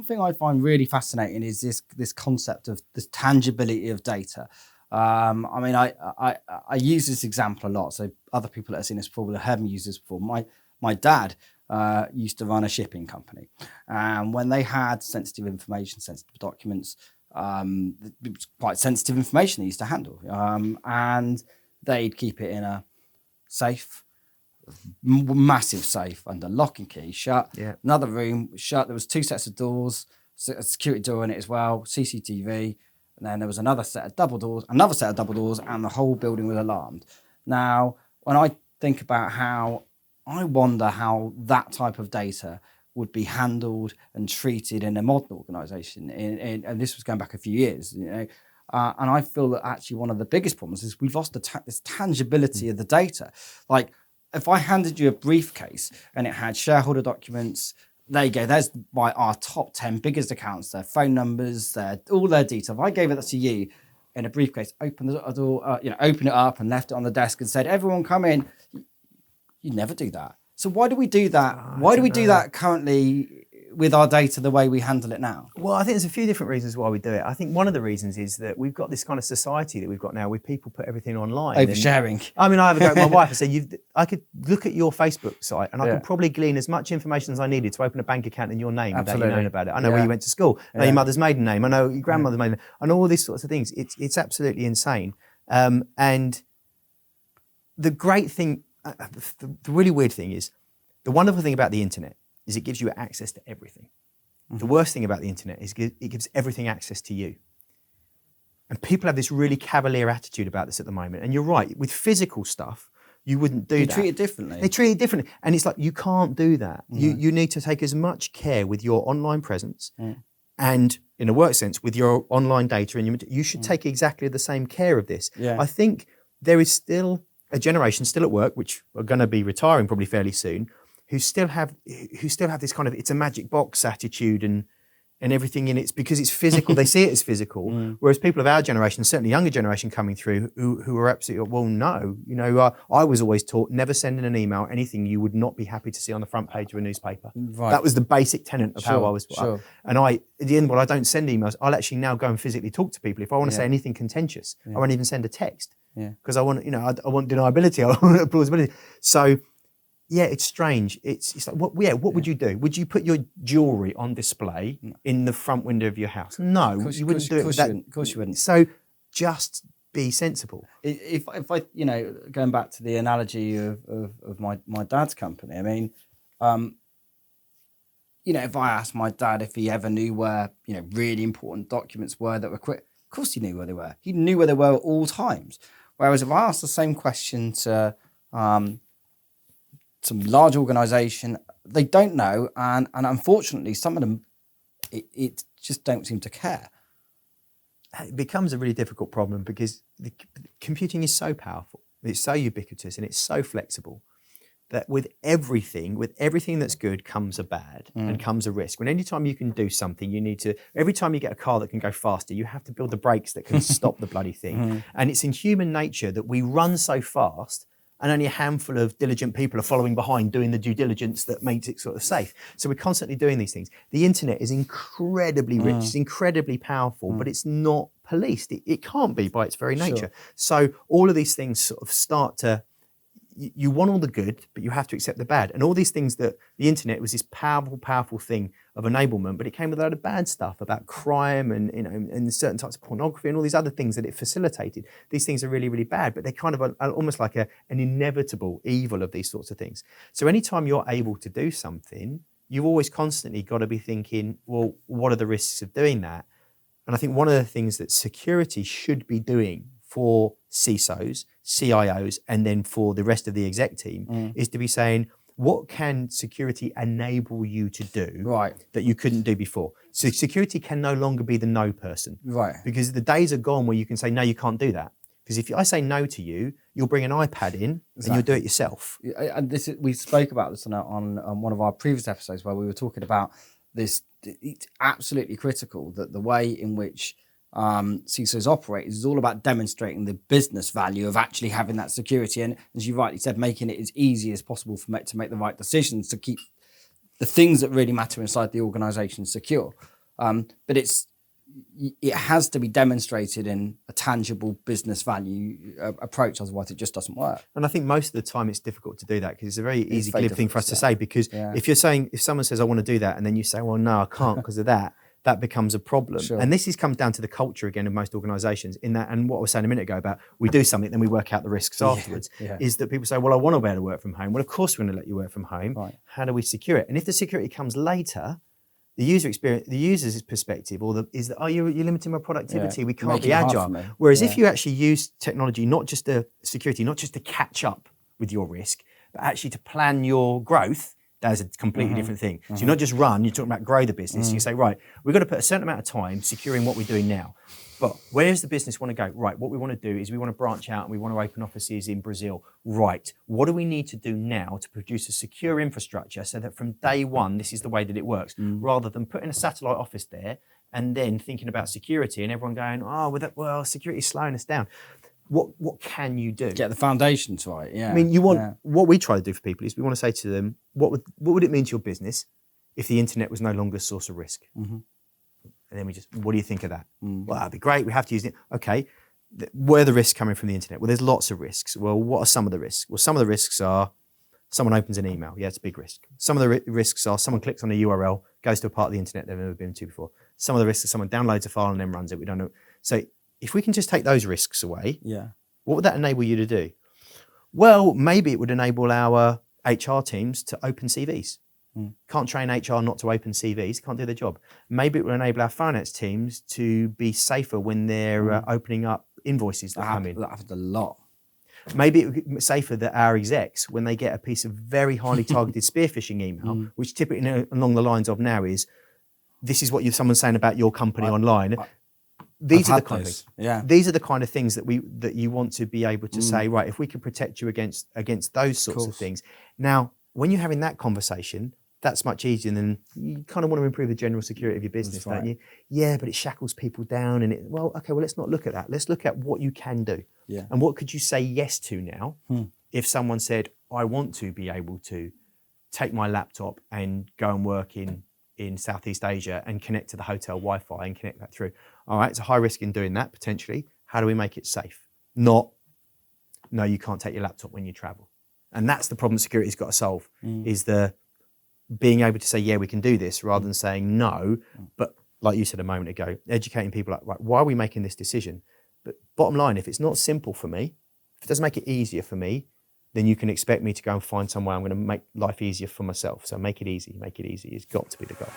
thing I find really fascinating is this concept of this tangibility of data. I mean, I use this example a lot, so other people that have seen this before will have heard me use this before. My dad used to run a shipping company, and when they had sensitive information, sensitive documents, it was quite sensitive information they used to handle, and they'd keep it in a safe, massive safe under lock and key, shut. Yeah. Another room shut. There was 2 sets of doors, a security door in it as well, CCTV. And then there was another set of double doors, and the whole building was alarmed. Now, when I think about I wonder how that type of data would be handled and treated in a modern organisation. And this was going back a few years, and I feel that actually one of the biggest problems is we've lost this tangibility of the data. Like, if I handed you a briefcase and it had shareholder documents, there you go. There's our top 10 biggest accounts, their phone numbers, all their detail. If I gave it to you in a briefcase, open the door, open it up and left it on the desk and said, "Everyone come in," you'd never do that. So why do we do that? Why do we do that currently with our data the way we handle it now? Well, I think there's a few different reasons why we do it. I think one of the reasons is that we've got this kind of society that we've got now where people put everything online. Oversharing. I mean, I have a go at my wife and say, I could look at your Facebook site and I could probably glean as much information as I needed to open a bank account in your name without you knowing about it. I know where you went to school. I know your mother's maiden name. I know your grandmother's maiden name. I know all these sorts of things. It's absolutely insane. And the great thing, the really weird thing is, the wonderful thing about the internet is it gives you access to everything. Mm-hmm. The worst thing about the internet is it gives everything access to you. And people have this really cavalier attitude about this at the moment. And you're right, with physical stuff, you wouldn't do that. They treat it differently. They treat it differently. And it's like, you can't do that. Mm-hmm. You need to take as much care with your online presence and, in a work sense, with your online data. And you should take exactly the same care of this. Yeah. I think there is still a generation still at work, which are going to be retiring probably fairly soon, who still have this kind of it's a magic box attitude and everything in it because it's physical. They see it as physical. Whereas people of our generation, certainly younger generation coming through, who are absolutely, well, no. I was always taught never send in an email anything you would not be happy to see on the front page of a newspaper. Right. That was the basic tenet of how I was brought up. And at the end, I don't send emails. I'll actually now go and physically talk to people. If I want to say anything contentious, I won't even send a text because I want deniability. I want plausibility. So. Yeah, it's strange. It's like, what would you do? Would you put your jewellery on display in the front window of your house? No, you wouldn't do it. Of course you wouldn't. So just be sensible. If I, going back to the analogy of my dad's company, I mean, if I asked my dad if he ever knew where, really important documents were that were quick, of course he knew where they were. He knew where they were at all times. Whereas if I asked the same question to, some large organisation, they don't know, and unfortunately, some of them, it just don't seem to care. It becomes a really difficult problem because the computing is so powerful, it's so ubiquitous, and it's so flexible that with everything that's good comes a bad and comes a risk. When any time you can do something, every time you get a car that can go faster, you have to build the brakes that can stop the bloody thing. And it's in human nature that we run so fast and only a handful of diligent people are following behind doing the due diligence that makes it sort of safe. So we're constantly doing these things. The internet is incredibly rich, it's incredibly powerful, but it's not policed. It can't be by its very nature. Sure. So all of these things sort of start to, you want all the good, but you have to accept the bad. And all these things that the internet was this powerful, powerful thing of enablement, but it came with a lot of bad stuff about crime and certain types of pornography and all these other things that it facilitated. These things are really, really bad, but they're kind of almost like an inevitable evil of these sorts of things. So anytime you're able to do something, you've always constantly got to be thinking, well, what are the risks of doing that? And I think one of the things that security should be doing for CISOs, CIOs, and then for the rest of the exec team is to be saying, what can security enable you to do that you couldn't do before? So security can no longer be the no person. Right. Because the days are gone where you can say, no, you can't do that. Because if I say no to you, you'll bring an iPad in and you'll do it yourself. And we spoke about this on one of our previous episodes where we were talking about this. It's absolutely critical that the way in which CISOs operate is all about demonstrating the business value of actually having that security, and as you rightly said, making it as easy as possible to make the right decisions to keep the things that really matter inside the organisation secure. But it has to be demonstrated in a tangible business value approach, otherwise it just doesn't work. And I think most of the time it's difficult to do that because it's a very easy, very glib thing for us to difficult, say. Because if someone says, I want to do that, and then you say, well, no, I can't because of that, that becomes a problem. Sure. And this comes down to the culture again of most organizations in that, and what I was saying a minute ago about we do something, then we work out the risks afterwards, is that people say, well, I want to be able to work from home. Well, of course we're going to let you work from home. Right. How do we secure it? And if the security comes later, the user experience, the user's perspective, is that, oh, you're limiting my productivity. We can't be agile. Whereas if you actually use technology, not just the security, not just to catch up with your risk, but actually to plan your growth, that is a completely different thing. So you're not just run, you're talking about grow the business. You say, right, we've got to put a certain amount of time securing what we're doing now. But where does the business want to go? Right, what we want to do is we want to branch out and we want to open offices in Brazil. Right, what do we need to do now to produce a secure infrastructure so that from day one, this is the way that it works, rather than putting a satellite office there and then thinking about security and everyone going, oh, well, security is slowing us down. What can you do? Get the foundations right, yeah. I mean, what we try to do for people is we want to say to them, what would it mean to your business if the internet was no longer a source of risk? And then what do you think of that? Well, that'd be great. We have to use it. Okay, where are the risks coming from the internet? Well, there's lots of risks. Well, what are some of the risks? Well, some of the risks are someone opens an email. Yeah, it's a big risk. Some of the risks are someone clicks on a URL, goes to a part of the internet they've never been to before. Some of the risks are someone downloads a file and then runs it. We don't know. So if we can just take those risks away, what would that enable you to do? Well, maybe it would enable our HR teams to open CVs. Can't train HR not to open CVs, can't do their job. Maybe it will enable our finance teams to be safer when they're opening up invoices that come in. That happens a lot. Maybe it would be safer that our execs, when they get a piece of very highly targeted spear phishing email, which typically along the lines of now is, this is what someone's saying about your company online. These are the kind of things. These are the kind of things that you want to be able to say, right, if we can protect you against those sorts of things. Now, when you're having that conversation, that's much easier than you kind of want to improve the general security of your business, don't you? Yeah, but it shackles people down and let's not look at that. Let's look at what you can do. Yeah. And what could you say yes to now if someone said, I want to be able to take my laptop and go and work in Southeast Asia and connect to the hotel Wi-Fi and connect that through. All right, it's a high risk in doing that potentially. How do we make it safe? Not, no, you can't take your laptop when you travel. And that's the problem security's got to solve, is the being able to say, yeah, we can do this, rather than saying no. But like you said a moment ago, educating people like, right, why are we making this decision? But bottom line, if it's not simple for me, if it doesn't make it easier for me, then you can expect me to go and find somewhere I'm going to make life easier for myself. So make it easy. Make it easy. It's got to be the goal.